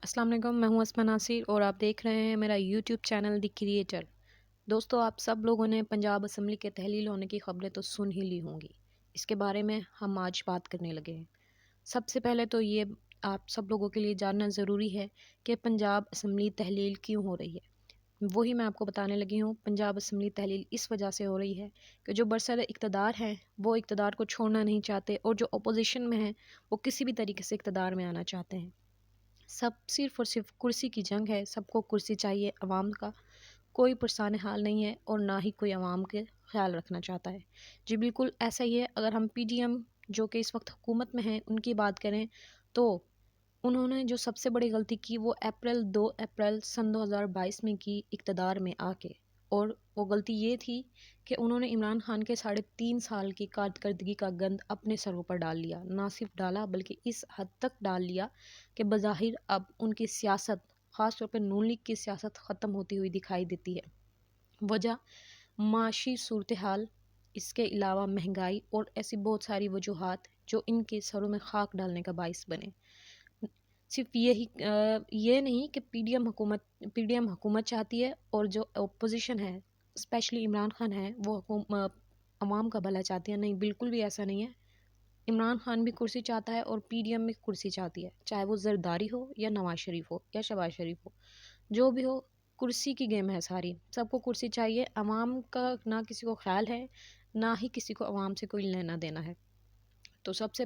अस्सलाम वालेकुम, मैं हूं अस्मा नासिर और आप देख रहे हैं मेरा यूट्यूब चैनल द क्रिएटर। दोस्तों, आप सब लोगों ने पंजाब असम्बली के तहलील होने की खबरें तो सुन ही ली होंगी। इसके बारे में हम आज बात करने लगे हैं। सबसे पहले तो ये आप सब लोगों के लिए जानना ज़रूरी है कि पंजाब असम्बली तहलील क्यों हो रही है। वही मैं आपको बताने लगी हूँ। पंजाब असम्बली तहलील इस वजह से हो रही है कि जो बरसर इक़्तिदार हैं वो इक़्तिदार को छोड़ना नहीं चाहते, और जो अपोजिशन में हैं वो किसी भी तरीके से इक़्तिदार में आना चाहते हैं। सब सिर्फ़ और सिर्फ कुर्सी की जंग है। सबको कुर्सी चाहिए। अवाम का कोई पुरसान हाल नहीं है और ना ही कोई अवाम के ख्याल रखना चाहता है। जी बिल्कुल ऐसा ही है। अगर हम पीडीएम जो कि इस वक्त हुकूमत में हैं उनकी बात करें तो उन्होंने जो सबसे बड़ी गलती की वो 2 अप्रैल सन 2022 में की इक़्तिदार में आके। और वो गलती ये थी कि उन्होंने इमरान खान के 3.5 साल की कारकर्दगी का गंद अपने सरों पर डाल लिया। ना सिर्फ डाला बल्कि इस हद तक डाल लिया कि बज़ाहिर अब उनकी सियासत, ख़ास तौर पर नून लीग की सियासत ख़त्म होती हुई दिखाई देती है। वजह माशी सूरत हाल, इसके अलावा महंगाई और ऐसी बहुत सारी वजूहात जो इनके सरों में खाक डालने का बाइस बने। सिर्फ ये नहीं कि पीडीएम हुकूमत चाहती है और जो अपोजिशन है स्पेशली इमरान खान है वो अवाम का भला चाहती है। नहीं, बिल्कुल भी ऐसा नहीं है। इमरान खान भी कुर्सी चाहता है और पीडीएम भी कुर्सी चाहती है, चाहे वो जरदारी हो या नवाज शरीफ हो या शहबाज शरीफ हो, जो भी हो। कुर्सी की गेम है सारी। सबको कुर्सी चाहिए। अवाम का ना किसी को ख्याल है, ना ही किसी को अवाम से कोई लेना देना है। तो सबसे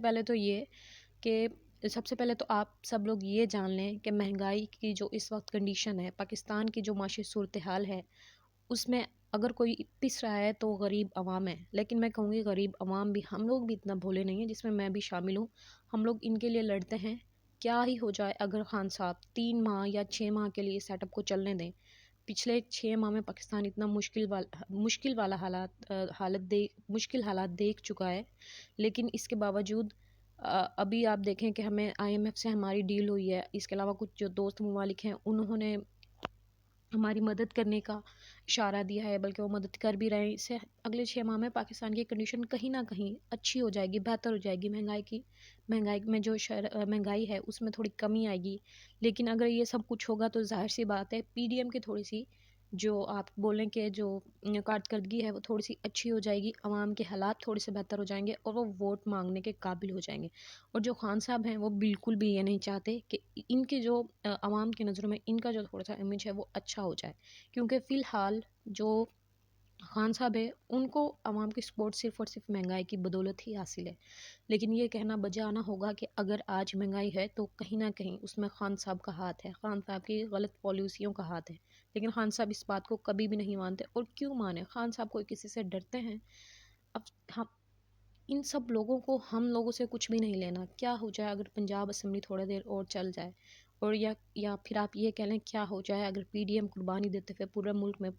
पहले तो आप सब लोग ये जान लें कि महंगाई की जो इस वक्त कंडीशन है, पाकिस्तान की जो माशी सूरत हाल है, उसमें अगर कोई पिस रहा है तो गरीब अवाम है। लेकिन मैं कहूँगी गरीब अवाम भी, हम लोग भी इतना भोले नहीं हैं, जिसमें मैं भी शामिल हूँ। हम लोग इनके लिए लड़ते हैं। क्या ही हो जाए अगर खान साहब 3 माह या 6 माह के लिए सेटअप को चलने दें। पिछले 6 माह में पाकिस्तान इतना मुश्किल हालात देख चुका है। लेकिन इसके बावजूद अभी आप देखें कि हमें आईएमएफ से हमारी डील हुई है। इसके अलावा कुछ जो दोस्त ममालिक हैं उन्होंने हमारी मदद करने का इशारा दिया है, बल्कि वो मदद कर भी रहे हैं। इससे अगले 6 माह में पाकिस्तान की कंडीशन कहीं ना कहीं अच्छी हो जाएगी, बेहतर हो जाएगी। महंगाई में जो महंगाई है उसमें थोड़ी कमी आएगी। लेकिन अगर ये सब कुछ होगा तो जाहिर सी बात है पीडीएम की थोड़ी सी, जो आप बोलें कि जो कारकर्दगी है वो थोड़ी सी अच्छी हो जाएगी। अवाम के हालात थोड़े से बेहतर हो जाएंगे और वो वोट मांगने के काबिल हो जाएंगे। और जो खान साहब हैं वो बिल्कुल भी ये नहीं चाहते कि इनके जो अवाम की नज़रों में इनका जो थोड़ा सा इमेज है वो अच्छा हो जाए, क्योंकि फ़िलहाल जो खान साहब है उनको अवाम की सपोर्ट सिर्फ़ और सिर्फ महंगाई की बदौलत ही हासिल है। लेकिन ये कहना बजाना होगा कि अगर आज महंगाई है तो कहीं ना कहीं उसमें खान साहब का हाथ है, खान साहब की गलत पॉलिसियों का हाथ है। लेकिन खान साहब इस बात को कभी भी नहीं मानते। और क्यों माने? खान साहब कोई किसी से डरते हैं? अब हम इन सब लोगों को, हम लोगों से कुछ भी नहीं लेना। क्या हो जाए अगर पंजाब असम्बली थोड़ा देर और चल जाए, और या फिर आप ये कह लें क्या हो जाए अगर पीडीएम कुर्बानी देते हुए पूरे मुल्क में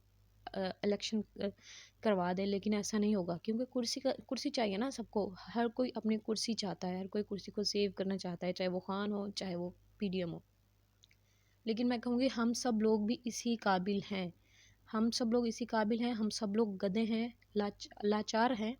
इलेक्शन करवा दे। लेकिन ऐसा नहीं होगा, क्योंकि कुर्सी चाहिए ना सबको। हर कोई अपनी कुर्सी चाहता है, हर कोई कुर्सी को सेव करना चाहता है, चाहे वो खान हो चाहे वो पीडीएम हो। लेकिन मैं कहूँगी हम सब लोग भी इसी काबिल हैं। हम सब लोग इसी काबिल हैं। हम सब लोग गधे हैं, लाचार हैं,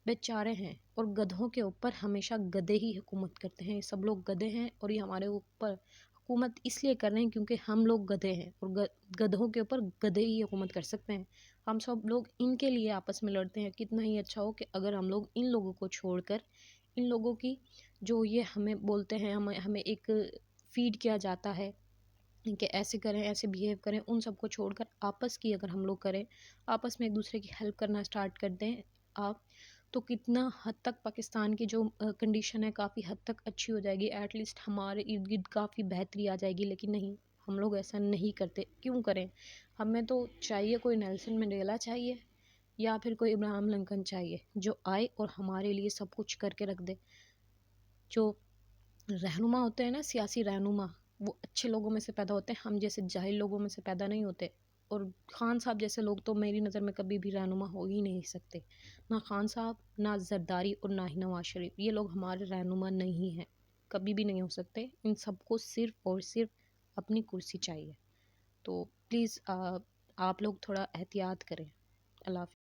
बेचारे हैं। और गधों के ऊपर हमेशा गधे ही हुकूमत करते हैं। सब लोग गधे हैं और ये हमारे ऊपर हुकूमत इसलिए कर रहे हैं क्योंकि हम लोग गधे हैं, और गधों के ऊपर गधे ही हुकूमत कर सकते हैं। हम सब लोग इनके लिए आपस में लड़ते हैं। कितना ही अच्छा हो कि अगर हम लोग इन लोगों को छोड़कर, इन लोगों की जो ये हमें बोलते हैं, हमें एक फीड किया जाता है कि ऐसे करें, ऐसे बिहेव करें, उन सबको छोड़कर आपस की अगर हम लोग करें, आपस में एक दूसरे की हेल्प करना स्टार्ट कर दें आप, तो कितना हद तक पाकिस्तान की जो कंडीशन है काफ़ी हद तक अच्छी हो जाएगी। एटलीस्ट हमारे इर्द गिर्द काफ़ी बेहतरी आ जाएगी। लेकिन नहीं, हम लोग ऐसा नहीं करते। क्यों करें? हमें तो चाहिए कोई नेल्सन मंडेला चाहिए या फिर कोई इब्राहिम लिंकन चाहिए, जो आए और हमारे लिए सब कुछ करके रख दे। जो रहनुमा होते हैं ना, सियासी रहनुमा, वो अच्छे लोगों में से पैदा होते हैं, हम जैसे जाहिल लोगों में से पैदा नहीं होते। और खान साहब जैसे लोग तो मेरी नज़र में कभी भी रहनुमा हो ही नहीं सकते। ना खान साहब, ना जरदारी और ना ही नवाज शरीफ, ये लोग हमारे रहनुमा नहीं हैं, कभी भी नहीं हो सकते। इन सबको सिर्फ़ और सिर्फ अपनी कुर्सी चाहिए। तो प्लीज़ आप लोग थोड़ा एहतियात करें। अल्लाह हाफ़िज़।